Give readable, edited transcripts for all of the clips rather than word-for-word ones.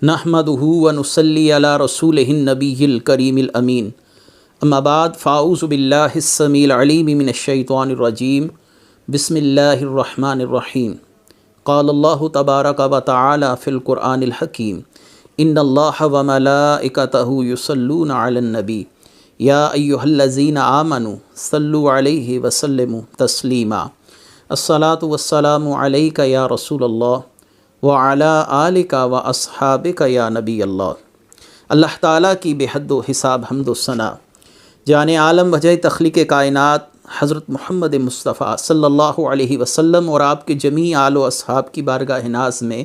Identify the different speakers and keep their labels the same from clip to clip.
Speaker 1: نحمدہ ونصلی علی رسولہ النبی الکریم الامین اما بعد فاعوذ باللہ السمیع العلیم من الشیطان الرجیم بسم اللہ الرحمن الرحیم قال اللہ تبارک و تعالی فی القرآن الحکیم ان اللہ وملائکتہ یصلون علی النبی یا ایہا الذین آمنوا صلوا علیہ وسلموا تسلیما الصلاۃ والسلام علیک یا رسول اللہ وعلی آلک و اصحابک یا نبی اللہ۔ اللہ تعالیٰ کی بے حد و حساب حمد و ثنا جان عالم وجہ تخلیق کائنات حضرت محمد مصطفیٰ صلی اللہ علیہ وسلم اور آپ کے جمیع آل و اصحاب کی بارگاہ ناز میں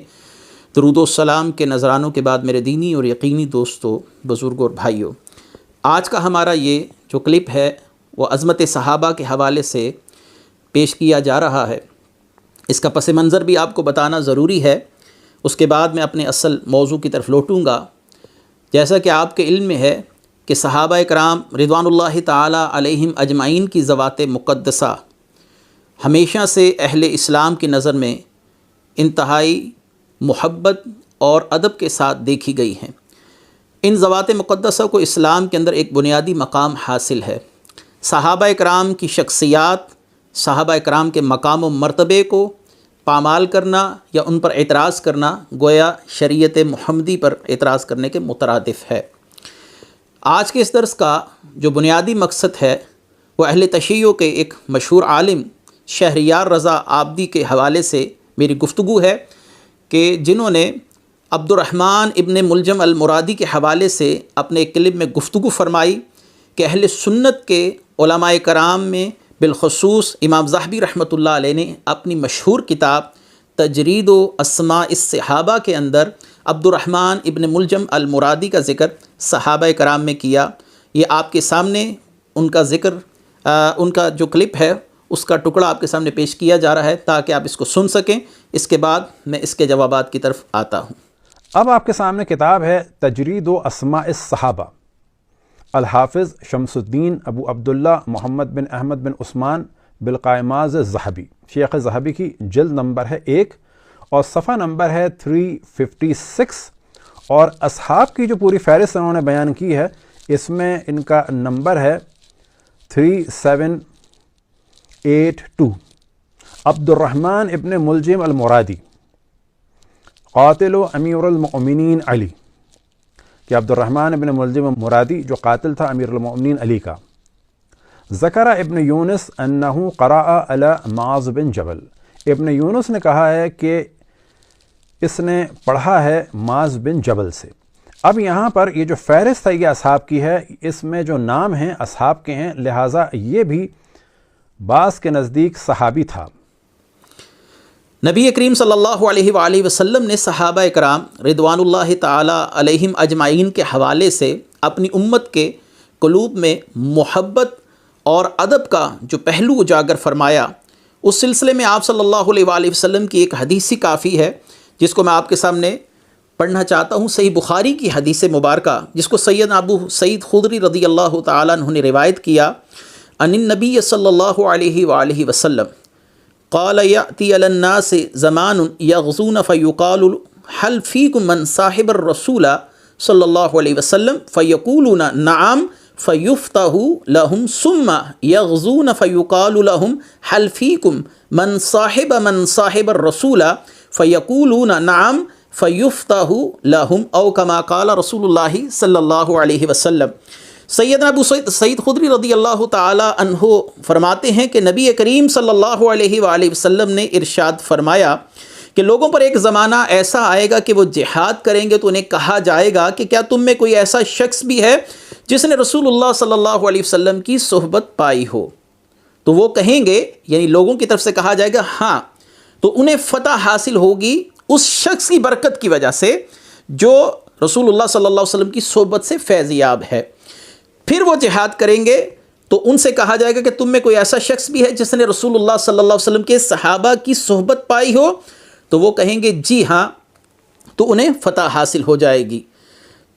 Speaker 1: درود و سلام کے نذرانوں کے بعد میرے دینی اور یقینی دوستوں، بزرگوں اور بھائیوں، آج کا ہمارا یہ جو کلپ ہے وہ عظمت صحابہ کے حوالے سے پیش کیا جا رہا ہے۔ اس کا پس منظر بھی آپ کو بتانا ضروری ہے، اس کے بعد میں اپنے اصل موضوع کی طرف لوٹوں گا۔ جیسا کہ آپ کے علم میں ہے کہ صحابہ اکرام رضوان اللہ تعالی علیہم اجمعین کی ذوات مقدسہ ہمیشہ سے اہل اسلام کی نظر میں انتہائی محبت اور ادب کے ساتھ دیکھی گئی ہیں۔ ان ذوات مقدسہ کو اسلام کے اندر ایک بنیادی مقام حاصل ہے۔ صحابہ اکرام کی شخصیات، صحابہ اکرام کے مقام و مرتبے کو پامال کرنا یا ان پر اعتراض کرنا گویا شریعت محمدی پر اعتراض کرنے کے مترادف ہے۔ آج کے اس درس کا جو بنیادی مقصد ہے وہ اہل تشیع کے ایک مشہور عالم شہریار رضا عابدی کے حوالے سے میری گفتگو ہے کہ جنہوں نے عبد الرحمن ابن ملجم المرادی کے حوالے سے اپنے ایک کلپ میں گفتگو فرمائی کہ اہل سنت کے علماء کرام میں بالخصوص امام ذہبی رحمۃ اللہ علیہ نے اپنی مشہور کتاب تجرید و اسماء الصحابہ کے اندر عبد الرحمن ابن ملجم المرادی کا ذکر صحابہ کرام میں کیا۔ یہ آپ کے سامنے ان کا ذکر، ان کا جو کلپ ہے اس کا ٹکڑا آپ کے سامنے پیش کیا جا رہا ہے تاکہ آپ اس کو سن سکیں۔ اس کے بعد میں اس کے جوابات کی طرف آتا ہوں۔
Speaker 2: اب آپ کے سامنے کتاب ہے تجرید و اسماء الصحابہ، الحافظ شمس الدین ابو عبداللہ محمد بن احمد بن عثمان بالقائماز ذہبی، شیخ ذہبی کی جلد نمبر ہے 1 اور صفحہ نمبر ہے 356، اور اصحاب کی جو پوری فہرست انہوں نے بیان کی ہے اس میں ان کا نمبر ہے 3782۔ عبد الرحمن ابن ملجم المرادی قاتل و امیر المؤمنین علی، کہ عبد الرحمن ابن ملجم مرادی جو قاتل تھا امیر المؤمنین علی کا۔ ذکر ابن یونس انہ قرأ علی معاذ بن جبل، ابن یونس نے کہا ہے کہ اس نے پڑھا ہے معاذ بن جبل سے۔ اب یہاں پر یہ جو فہرست ہے یہ اصحاب کی ہے، اس میں جو نام ہیں اصحاب کے ہیں، لہٰذا یہ بھی بعض کے نزدیک صحابی تھا۔
Speaker 1: نبی کریم صلی اللہ علیہ وآلہ وسلم نے صحابہ اکرام رضوان اللہ تعالی علیہم اجمعین کے حوالے سے اپنی امت کے قلوب میں محبت اور ادب کا جو پہلو اجاگر فرمایا، اس سلسلے میں آپ صلی اللہ علیہ وآلہ وسلم کی ایک حدیث ہی کافی ہے جس کو میں آپ کے سامنے پڑھنا چاہتا ہوں۔ صحیح بخاری کی حدیث مبارکہ جس کو سید ابو سعید خدری رضی اللہ تعالیٰ عنہ نے روایت کیا، ان النبی صلی اللہ علیہ وآلہ وسلم قال یأتی علی الناس زمان یغزون فیقال هل فیکم من صاحب الرسول صلی اللہ علیہ وسلم فیقولون نعم فیفتح لهم ثم یغزون فیقال لهم هل فیکم من صاحب الرسول فیقولون نعم فیفتح لهم او کما قال رسول اللہ صلی اللہ علیہ وسلم۔ سیدنا ابو سعید خدری رضی اللہ تعالی عنہ فرماتے ہیں کہ نبی کریم صلی اللہ علیہ وآلہ وسلم نے ارشاد فرمایا کہ لوگوں پر ایک زمانہ ایسا آئے گا کہ وہ جہاد کریں گے تو انہیں کہا جائے گا کہ کیا تم میں کوئی ایسا شخص بھی ہے جس نے رسول اللہ صلی اللہ علیہ وسلم کی صحبت پائی ہو؟ تو وہ کہیں گے، یعنی لوگوں کی طرف سے کہا جائے گا ہاں، تو انہیں فتح حاصل ہوگی اس شخص کی برکت کی وجہ سے جو رسول اللہ صلی اللہ علیہ وسلم کی صحبت سے فیض یاب ہے۔ پھر وہ جہاد کریں گے تو ان سے کہا جائے گا کہ تم میں کوئی ایسا شخص بھی ہے جس نے رسول اللہ صلی اللہ علیہ وسلم کے صحابہ کی صحبت پائی ہو؟ تو وہ کہیں گے جی ہاں، تو انہیں فتح حاصل ہو جائے گی۔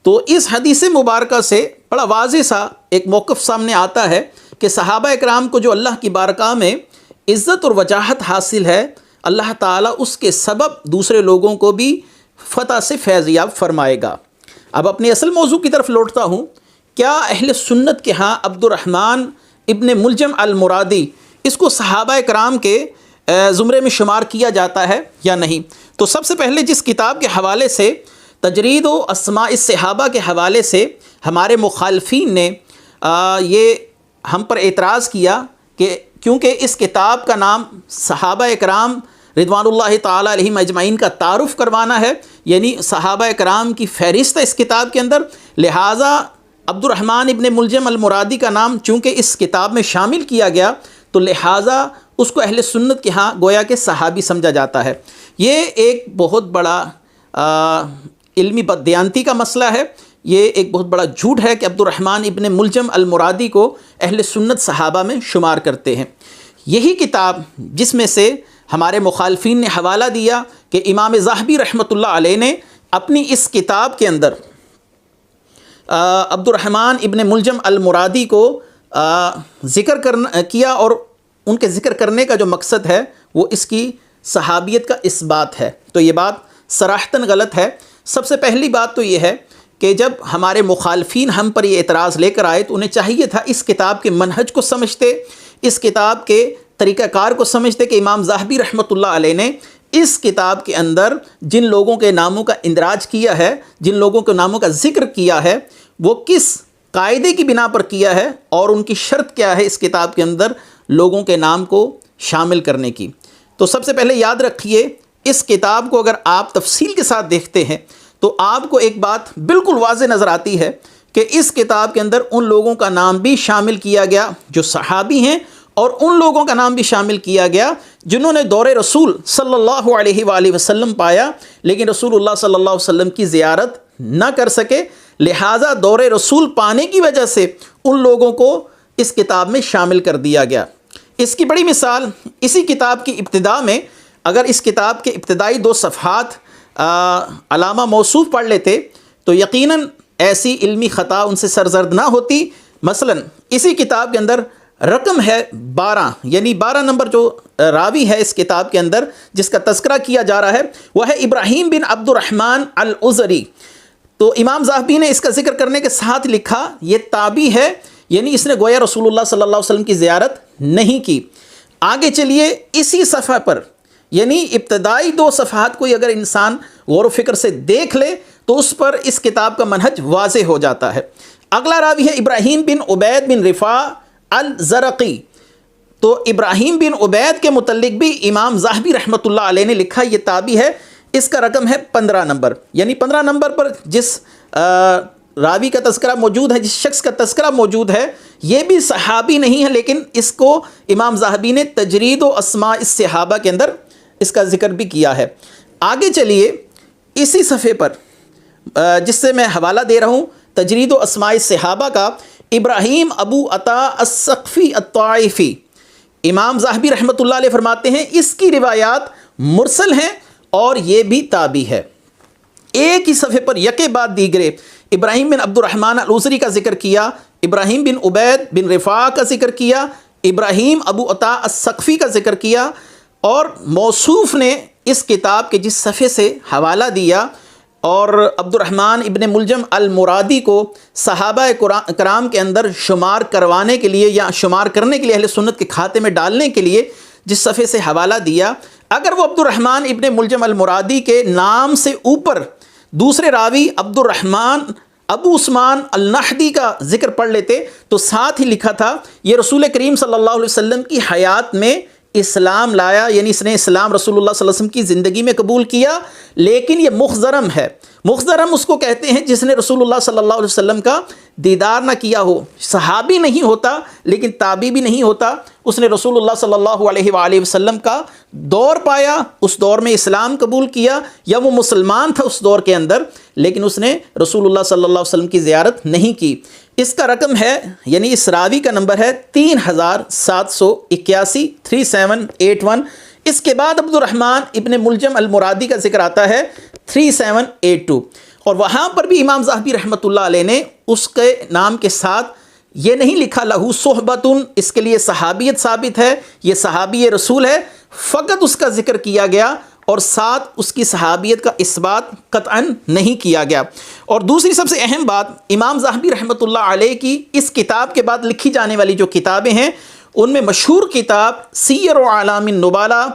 Speaker 1: تو اس حدیث مبارکہ سے بڑا واضح سا ایک موقف سامنے آتا ہے کہ صحابہ اکرام کو جو اللہ کی بارگاہ میں عزت اور وجاہت حاصل ہے، اللہ تعالیٰ اس کے سبب دوسرے لوگوں کو بھی فتح سے فیضیاب فرمائے گا۔ اب اپنے اصل موضوع کی طرف لوٹتا ہوں، کیا اہل سنت کے ہاں عبد الرحمن ابن ملجم المرادی اس کو صحابہ کرام کے زمرے میں شمار کیا جاتا ہے یا نہیں؟ تو سب سے پہلے جس کتاب کے حوالے سے، تجرید و اسماء الصحابہ کے حوالے سے ہمارے مخالفین نے یہ ہم پر اعتراض کیا کہ کیونکہ اس کتاب کا نام صحابہ کرام رضوان اللہ تعالیٰ علیہم اجمعین کا تعارف کروانا ہے، یعنی صحابہ کرام کی فہرست ہے اس کتاب کے اندر، لہٰذا عبد الرحمن ابن ملجم المرادی کا نام چونکہ اس کتاب میں شامل کیا گیا تو لہٰذا اس کو اہل سنت کے ہاں گویا کہ صحابی سمجھا جاتا ہے۔ یہ ایک بہت بڑا علمی بددیانتی کا مسئلہ ہے، یہ ایک بہت بڑا جھوٹ ہے کہ عبد الرحمن ابن ملجم المرادی کو اہل سنت صحابہ میں شمار کرتے ہیں۔ یہی کتاب جس میں سے ہمارے مخالفین نے حوالہ دیا کہ امام ذہبی رحمۃ اللہ علیہ نے اپنی اس کتاب کے اندر عبد الرحمن ابن ملجم المرادی کو ذکر کیا، اور ان کے ذکر کرنے کا جو مقصد ہے وہ اس کی صحابیت کا اثبات ہے، تو یہ بات صراحتاً غلط ہے۔ سب سے پہلی بات تو یہ ہے کہ جب ہمارے مخالفین ہم پر یہ اعتراض لے کر آئے تو انہیں چاہیے تھا اس کتاب کے منہج کو سمجھتے، اس کتاب کے طریقہ کار کو سمجھتے کہ امام ذہبی رحمۃ اللہ علیہ نے اس کتاب کے اندر جن لوگوں کے ناموں کا اندراج کیا ہے، جن لوگوں کے ناموں کا ذکر کیا ہے، وہ کس قاعدے کی بنا پر کیا ہے اور ان کی شرط کیا ہے اس کتاب کے اندر لوگوں کے نام کو شامل کرنے کی۔ تو سب سے پہلے یاد رکھیے، اس کتاب کو اگر آپ تفصیل کے ساتھ دیکھتے ہیں تو آپ کو ایک بات بالکل واضح نظر آتی ہے کہ اس کتاب کے اندر ان لوگوں کا نام بھی شامل کیا گیا جو صحابی ہیں، اور ان لوگوں کا نام بھی شامل کیا گیا جنہوں نے دور رسول صلی اللہ علیہ وآلہ وسلم پایا لیکن رسول اللہ صلی اللہ علیہ وسلم کی زیارت نہ کر سکے، لہٰذا دور رسول پانے کی وجہ سے ان لوگوں کو اس کتاب میں شامل کر دیا گیا۔ اس کی بڑی مثال اسی کتاب کی ابتدا میں، اگر اس کتاب کے ابتدائی 2 صفحات علامہ موصوف پڑھ لیتے تو یقیناً ایسی علمی خطا ان سے سرزد نہ ہوتی۔ مثلا اسی کتاب کے اندر رقم ہے 12، یعنی 12 نمبر جو راوی ہے اس کتاب کے اندر جس کا تذکرہ کیا جا رہا ہے وہ ہے ابراہیم بن عبد الرحمن العذری۔ تو امام ذہبی نے اس کا ذکر کرنے کے ساتھ لکھا یہ تابعی ہے، یعنی اس نے گویا رسول اللہ صلی اللہ علیہ وسلم کی زیارت نہیں کی۔ آگے چلیے اسی صفحہ پر، یعنی ابتدائی 2 صفحات کو اگر انسان غور و فکر سے دیکھ لے تو اس پر اس کتاب کا منہج واضح ہو جاتا ہے۔ اگلا راوی ہے ابراہیم بن عبید بن رفاع الزرقی۔ تو ابراہیم بن عبید کے متعلق بھی امام ذہبی رحمۃ اللہ علیہ نے لکھا یہ تابعی ہے، اس کا رقم ہے 15 نمبر، یعنی 15 نمبر پر جس راوی کا تذکرہ موجود ہے، جس شخص کا تذکرہ موجود ہے، یہ بھی صحابی نہیں ہے لیکن اس کو امام ذہبی نے تجرید و اسماء الصحابہ کے اندر اس کا ذکر بھی کیا ہے۔ آگے چلیے اسی صفحے پر جس سے میں حوالہ دے رہا ہوں تجرید و اسماء الصحابہ کا، ابراہیم ابو عطا الثقفی الطائفی، امام ذہبی رحمۃ اللہ علیہ فرماتے ہیں اس کی روایات مرسل ہیں اور یہ بھی تابعی ہے۔ ایک ہی صفحے پر یکے بعد دیگرے ابراہیم بن عبد الرحمن العذری کا ذکر کیا، ابراہیم بن عبید بن رفاع کا ذکر کیا، ابراہیم ابو عطا الثقفی کا ذکر کیا، اور موصوف نے اس کتاب کے جس صفحے سے حوالہ دیا اور عبد الرحمن ابن ملجم المرادی کو صحابہ کرام کے اندر شمار کروانے کے لیے یا شمار کرنے کے لیے اہل سنت کے کھاتے میں ڈالنے کے لیے جس صفحے سے حوالہ دیا، اگر وہ عبد الرحمن ابن ملجم المرادی کے نام سے اوپر دوسرے راوی عبد الرحمن ابو عثمان النحدی کا ذکر پڑھ لیتے تو ساتھ ہی لکھا تھا یہ رسول کریم صلی اللہ علیہ وسلم کی حیات میں اسلام لایا، یعنی اس نے اسلام رسول اللہ صلی اللہ علیہ وسلم کی زندگی میں قبول کیا، لیکن یہ مخضرم ہے۔ مخضرم اس کو کہتے ہیں جس نے رسول اللہ صلی اللہ علیہ وسلم کا دیدار نہ کیا ہو، صحابی نہیں ہوتا لیکن تابعی بھی نہیں ہوتا، اس نے رسول اللہ صلی اللہ علیہ وآلہ وسلم کا دور پایا، اس دور میں اسلام قبول کیا، یا وہ مسلمان تھا اس دور کے اندر لیکن اس نے رسول اللہ صلی اللہ علیہ وسلم کی زیارت نہیں کی۔ اس کا رقم ہے، یعنی اس راوی کا نمبر ہے 3781 3781۔ اس کے بعد عبد الرحمن ابن ملجم المرادی کا ذکر آتا ہے 3782، اور وہاں پر بھی امام ذہبی رحمۃ اللہ علیہ نے اس کے نام کے ساتھ یہ نہیں لکھا لہو صحبتن، اس کے لیے صحابیت ثابت ہے، یہ صحابی رسول ہے، فقط اس کا ذکر کیا گیا اور ساتھ اس کی صحابیت کا اثبات قطعاً نہیں کیا گیا۔ اور دوسری سب سے اہم بات، امام ذہبی رحمۃ اللہ علیہ کی اس کتاب کے بعد لکھی جانے والی جو کتابیں ہیں ان میں مشہور کتاب سیر و اعلام النبلاء،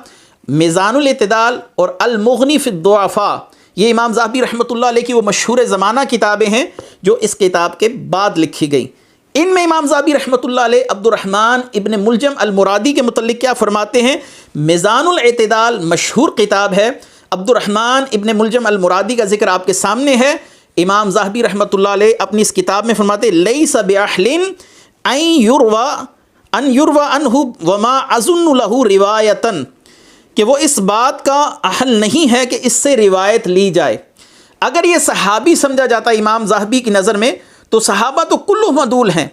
Speaker 1: میزان الاعتدال اور المغنی فی الضعفاء، یہ امام ذہبی رحمۃ اللہ علیہ کی وہ مشہور زمانہ کتابیں ہیں جو اس کتاب کے بعد لکھی گئیں۔ ان میں امام ذہبی رحمۃ اللہ علیہ عبد الرحمن ابن ملجم المرادی کے متعلق کیا فرماتے ہیں؟ میزان الاعتدال مشہور کتاب ہے، عبد الرحمن ابن ملجم المرادی کا ذکر آپ کے سامنے ہے۔ امام ذہبی رحمۃ اللہ علیہ اپنی اس کتاب میں فرماتے لیس بأحل ان یروى عنہ وما اظن له روایتا، کہ وہ اس بات کا اہل نہیں ہے کہ اس سے روایت لی جائے۔ اگر یہ صحابی سمجھا جاتا امام ذہبی کی نظر میں تو صحابہ تو کلہم عدول ہیں،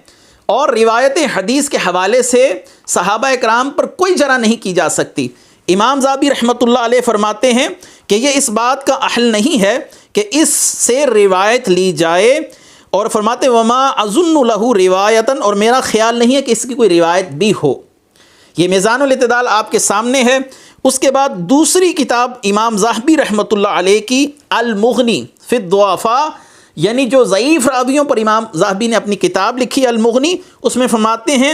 Speaker 1: اور روایت حدیث کے حوالے سے صحابہ اکرام پر کوئی جرح نہیں کی جا سکتی۔ امام ذہبی رحمۃ اللہ علیہ فرماتے ہیں کہ یہ اس بات کا اہل نہیں ہے کہ اس سے روایت لی جائے، اور فرماتے وما اظن له روایتا، اور میرا خیال نہیں ہے کہ اس کی کوئی روایت بھی ہو۔ یہ میزان الاعتدال آپ کے سامنے ہے۔ اس کے بعد دوسری کتاب امام ذہبی رحمۃ اللہ علیہ کی المغنی فی الضعفاء، یعنی جو ضعیف راویوں پر امام ذہبی نے اپنی کتاب لکھی المغنی، اس میں فرماتے ہیں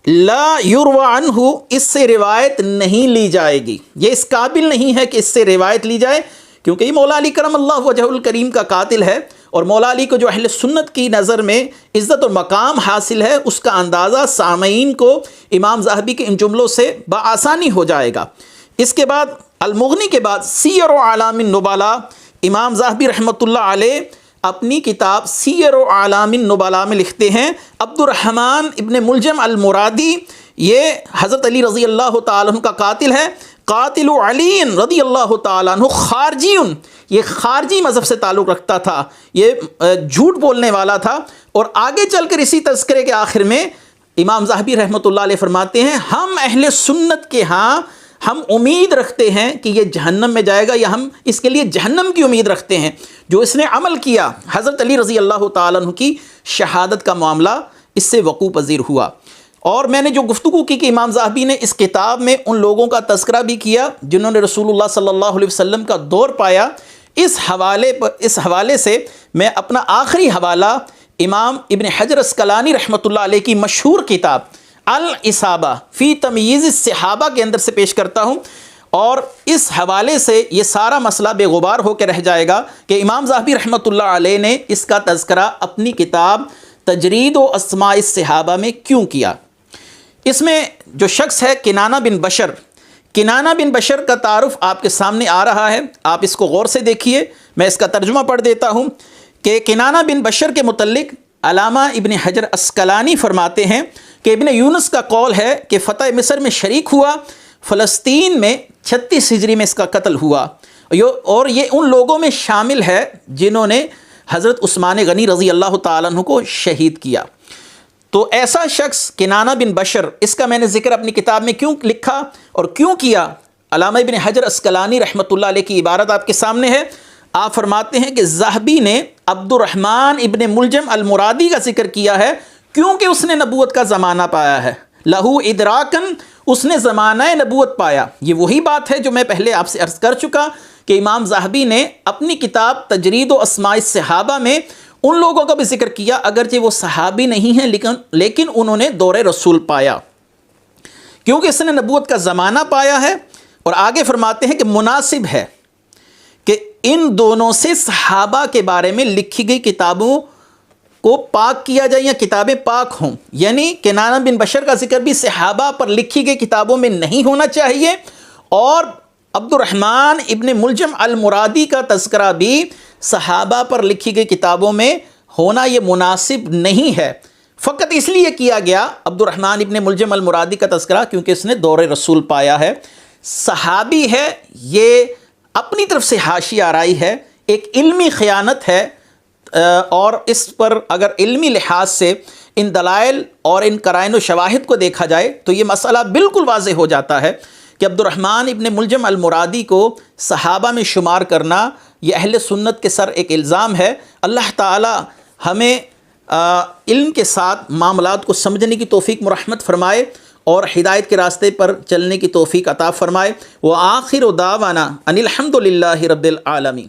Speaker 1: لا یروى عنہ، اس سے روایت نہیں لی جائے گی، یہ اس قابل نہیں ہے کہ اس سے روایت لی جائے، کیونکہ یہ مولا علی کرم اللہ وجہ الکریم کا قاتل ہے، اور مولا علی کو جو اہل سنت کی نظر میں عزت و مقام حاصل ہے اس کا اندازہ سامعین کو امام ذہبی کے ان جملوں سے بآسانی ہو جائے گا۔ اس کے بعد المغنی کے بعد سیر و اعلام النبلاء، امام ذہبی رحمۃ اللہ علیہ اپنی کتاب سیر و اعلام النبلاء میں لکھتے ہیں عبد الرحمن ابن ملجم المرادی، یہ حضرت علی رضی اللہ تعالیٰ عنہ کا قاتل ہے، قاتل علی رضی اللہ تعالیٰ عنہ خارجی، یہ خارجی مذہب سے تعلق رکھتا تھا، یہ جھوٹ بولنے والا تھا۔ اور آگے چل کر اسی تذکرے کے آخر میں امام ذہبی رحمۃ اللہ علیہ فرماتے ہیں ہم اہل سنت کے ہاں ہم امید رکھتے ہیں کہ یہ جہنم میں جائے گا، یا ہم اس کے لیے جہنم کی امید رکھتے ہیں جو اس نے عمل کیا۔ حضرت علی رضی اللہ تعالیٰ عنہ کی شہادت کا معاملہ اس سے وقوع پذیر ہوا۔ اور میں نے جو گفتگو کی کہ امام ذہبی نے اس کتاب میں ان لوگوں کا تذکرہ بھی کیا جنہوں نے رسول اللہ صلی اللہ علیہ وسلم کا دور پایا، اس حوالے سے میں اپنا آخری حوالہ امام ابن حجر اسقلانی رحمۃ اللہ علیہ کی مشہور کتاب الاصابہ فی تمییز الصحابہ کے اندر سے پیش کرتا ہوں، اور اس حوالے سے یہ سارا مسئلہ بے غبار ہو کے رہ جائے گا کہ امام ذہبی رحمۃ اللہ علیہ نے اس کا تذکرہ اپنی کتاب تجرید و اسماء الصحابہ میں کیوں کیا۔ اس میں جو شخص ہے کنانہ بن بشر کا تعارف آپ کے سامنے آ رہا ہے، آپ اس کو غور سے دیکھیے، میں اس کا ترجمہ پڑھ دیتا ہوں کہ کنانہ بن بشر کے متعلق علامہ ابن حجر اسقلانی فرماتے ہیں کہ ابن یونس کا قول ہے کہ فتح مصر میں شریک ہوا، فلسطین میں 36 ہجری میں اس کا قتل ہوا، اور یہ ان لوگوں میں شامل ہے جنہوں نے حضرت عثمان غنی رضی اللہ تعالیٰ عنہ کو شہید کیا۔ تو ایسا شخص کنانہ بن بشر، اس کا میں نے ذکر اپنی کتاب میں کیوں لکھا اور کیوں کیا؟ علامہ ابن حجر اسقلانی رحمۃ اللہ علیہ کی عبارت آپ کے سامنے ہے۔ آپ فرماتے ہیں کہ ذہبی نے عبد الرحمن ابن ملجم المرادی کا ذکر کیا ہے کیونکہ اس نے نبوت کا زمانہ پایا ہے، لہو ادراکن، اس نے زمانہ نبوت پایا۔ یہ وہی بات ہے جو میں پہلے آپ سے عرض کر چکا کہ امام ذہبی نے اپنی کتاب تجرید و اسماء الصحابہ میں ان لوگوں کا بھی ذکر کیا اگرچہ وہ صحابی نہیں ہیں لیکن انہوں نے دور رسول پایا، کیونکہ اس نے نبوت کا زمانہ پایا ہے۔ اور آگے فرماتے ہیں کہ مناسب ہے کہ ان دونوں سے صحابہ کے بارے میں لکھی گئی کتابوں کو پاک کیا جائے یا کتابیں پاک ہوں، یعنی کنانہ بن بشر کا ذکر بھی صحابہ پر لکھی گئی کتابوں میں نہیں ہونا چاہیے، اور عبد الرحمن ابن ملجم المرادی کا تذکرہ بھی صحابہ پر لکھی گئی کتابوں میں ہونا یہ مناسب نہیں ہے۔ فقط اس لیے کیا گیا عبد الرحمن ابن ملجم المرادی کا تذکرہ کیونکہ اس نے دور رسول پایا ہے، صحابی ہے، یہ اپنی طرف سے حاشیہ آرائی ہے، ایک علمی خیانت ہے، اور اس پر اگر علمی لحاظ سے ان دلائل اور ان قرائن و شواہد کو دیکھا جائے تو یہ مسئلہ بالکل واضح ہو جاتا ہے کہ عبد الرحمن ابن ملجم المرادی کو صحابہ میں شمار کرنا یہ اہل سنت کے سر ایک الزام ہے۔ اللہ تعالی ہمیں علم کے ساتھ معاملات کو سمجھنے کی توفیق مرحمت فرمائے، اور ہدایت کے راستے پر چلنے کی توفیق عطا فرمائے۔ وآخر دعوانا ان الحمد للہ رب العالمین۔